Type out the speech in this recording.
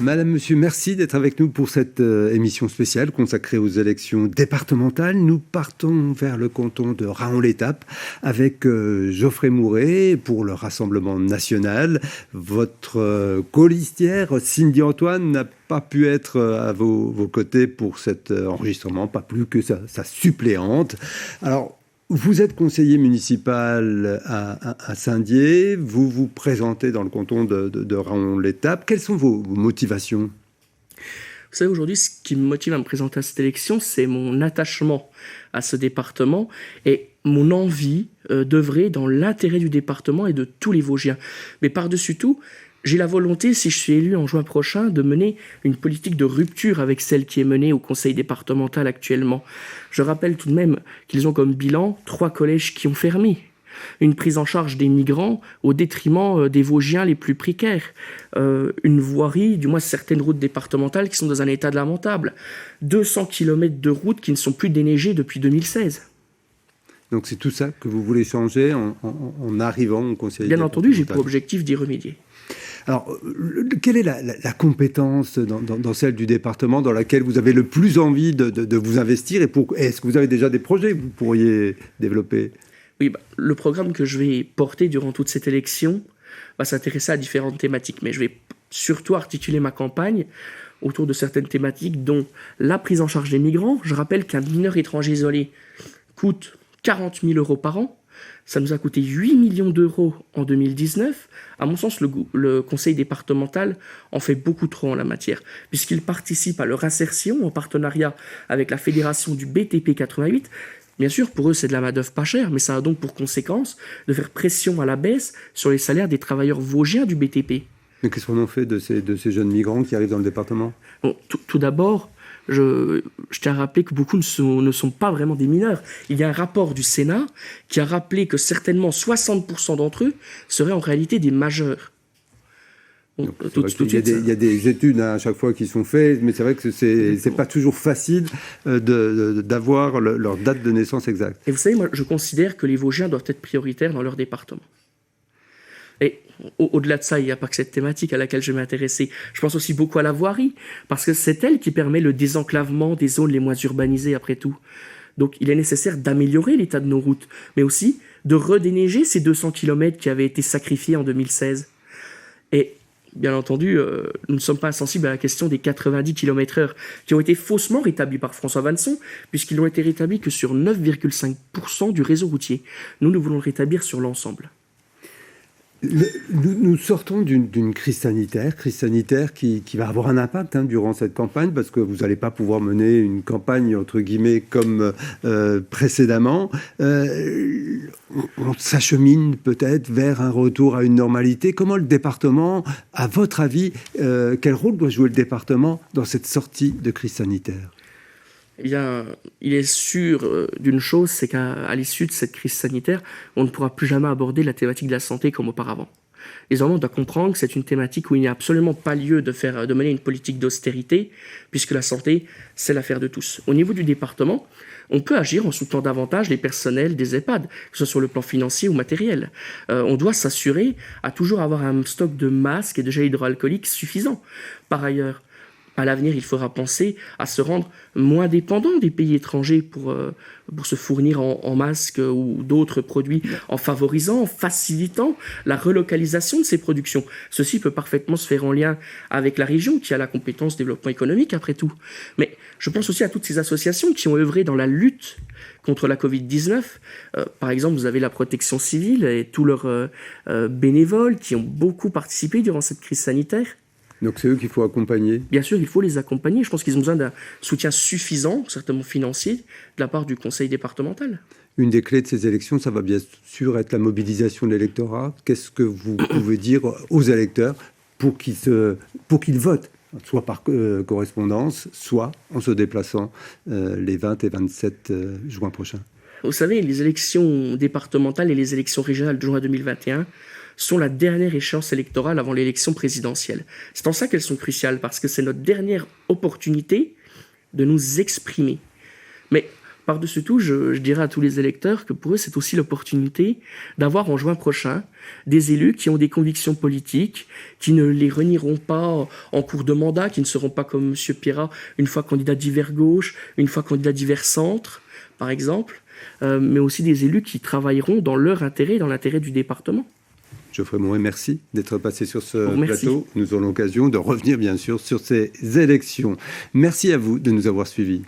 Madame, Monsieur, merci d'être avec nous pour cette émission spéciale consacrée aux élections départementales. Nous partons vers le canton de Raon-l'Étape avec Geoffrey Mouret pour le Rassemblement national. Votre colistière, Cindy Antoine, n'a pas pu être à vos côtés pour cet enregistrement, pas plus que sa suppléante. Alors, vous êtes conseiller municipal à Saint-Dié, vous vous présentez dans le canton de Raon-l'Étape. Quelles sont vos motivations ? Vous savez, aujourd'hui, ce qui me motive à me présenter à cette élection, c'est mon attachement à ce département et mon envie d'œuvrer dans l'intérêt du département et de tous les Vosgiens. Mais par-dessus tout, j'ai la volonté, si je suis élu en juin prochain, de mener une politique de rupture avec celle qui est menée au conseil départemental actuellement. Je rappelle tout de même qu'ils ont comme bilan 3 collèges qui ont fermé. Une prise en charge des migrants au détriment des Vosgiens les plus précaires. Une voirie, du moins certaines routes départementales qui sont dans un état lamentable. 200 km de routes qui ne sont plus déneigées depuis 2016. Donc c'est tout ça que vous voulez changer en arrivant au conseil départemental ? Bien entendu, j'ai pour objectif d'y remédier. Alors, quelle est la compétence dans celle du département dans laquelle vous avez le plus envie de vous investir et est-ce que vous avez déjà des projets que vous pourriez développer ? Oui, le programme que je vais porter durant toute cette élection va s'intéresser à différentes thématiques, mais je vais surtout articuler ma campagne autour de certaines thématiques, dont la prise en charge des migrants. Je rappelle qu'un mineur étranger isolé coûte 40 000 € par an. Ça nous a coûté 8 millions d'euros en 2019. À mon sens, le conseil départemental en fait beaucoup trop en la matière, puisqu'il participe à leur insertion en partenariat avec la fédération du BTP 88. Bien sûr, pour eux, c'est de la main-d'œuvre pas chère, mais ça a donc pour conséquence de faire pression à la baisse sur les salaires des travailleurs vosgiens du BTP. Mais qu'est-ce qu'on en fait de ces jeunes migrants qui arrivent dans le département ? Bon, tout d'abord, je tiens à rappeler que beaucoup ne sont pas vraiment des mineurs. Il y a un rapport du Sénat qui a rappelé que certainement 60% d'entre eux seraient en réalité des majeurs. Bon, il y a des études à chaque fois qui sont faites, mais c'est vrai que c'est pas toujours facile d'avoir leur date de naissance exacte. Et vous savez, moi, je considère que les Vosgiens doivent être prioritaires dans leur département. Et au-delà de ça, il n'y a pas que cette thématique à laquelle je vais m'intéresser. Je pense aussi beaucoup à la voirie, parce que c'est elle qui permet le désenclavement des zones les moins urbanisées, après tout. Donc il est nécessaire d'améliorer l'état de nos routes, mais aussi de redéneiger ces 200 km qui avaient été sacrifiés en 2016. Et bien entendu, nous ne sommes pas insensibles à la question des 90 km/h qui ont été faussement rétablis par François Vanson, puisqu'ils n'ont été rétablis que sur 9,5% du réseau routier. Nous voulons le rétablir sur l'ensemble. Nous sortons d'une crise sanitaire qui va avoir un impact durant cette campagne, parce que vous n'allez pas pouvoir mener une campagne, entre guillemets, comme précédemment. On s'achemine peut-être vers un retour à une normalité. Comment le département, à votre avis, quel rôle doit jouer le département dans cette sortie de crise sanitaire ? Eh bien, il est sûr d'une chose, c'est qu'à l'issue de cette crise sanitaire, on ne pourra plus jamais aborder la thématique de la santé comme auparavant. Désormais, on doit comprendre que c'est une thématique où il n'y a absolument pas lieu de mener une politique d'austérité, puisque la santé, c'est l'affaire de tous. Au niveau du département, on peut agir en soutenant davantage les personnels des EHPAD, que ce soit sur le plan financier ou matériel. On doit s'assurer à toujours avoir un stock de masques et de gel hydroalcoolique suffisant. Par ailleurs, à l'avenir, il faudra penser à se rendre moins dépendant des pays étrangers pour se fournir en masques ou d'autres produits, en favorisant, en facilitant la relocalisation de ces productions. Ceci peut parfaitement se faire en lien avec la région qui a la compétence développement économique après tout. Mais je pense aussi à toutes ces associations qui ont œuvré dans la lutte contre la Covid-19. Par exemple, vous avez la protection civile et tous leurs bénévoles qui ont beaucoup participé durant cette crise sanitaire. Donc c'est eux qu'il faut accompagner. Bien sûr, il faut les accompagner. Je pense qu'ils ont besoin d'un soutien suffisant, certainement financier, de la part du conseil départemental. Une des clés de ces élections, ça va bien sûr être la mobilisation de l'électorat. Qu'est-ce que vous pouvez dire aux électeurs pour qu'ils votent, soit par correspondance, soit en se déplaçant les 20 et 27 juin prochains ? Vous savez, les élections départementales et les élections régionales de juin 2021 sont la dernière échéance électorale avant l'élection présidentielle. C'est en ça qu'elles sont cruciales, parce que c'est notre dernière opportunité de nous exprimer. Mais Par-dessus tout, je dirais à tous les électeurs que pour eux, c'est aussi l'opportunité d'avoir en juin prochain des élus qui ont des convictions politiques, qui ne les renieront pas en cours de mandat, qui ne seront pas comme M. Pierrat, une fois candidat divers gauche, une fois candidat divers centre, par exemple, mais aussi des élus qui travailleront dans leur intérêt, dans l'intérêt du département. Geoffrey Mouret, merci d'être passé sur ce plateau. Nous aurons l'occasion de revenir, bien sûr, sur ces élections. Merci à vous de nous avoir suivis.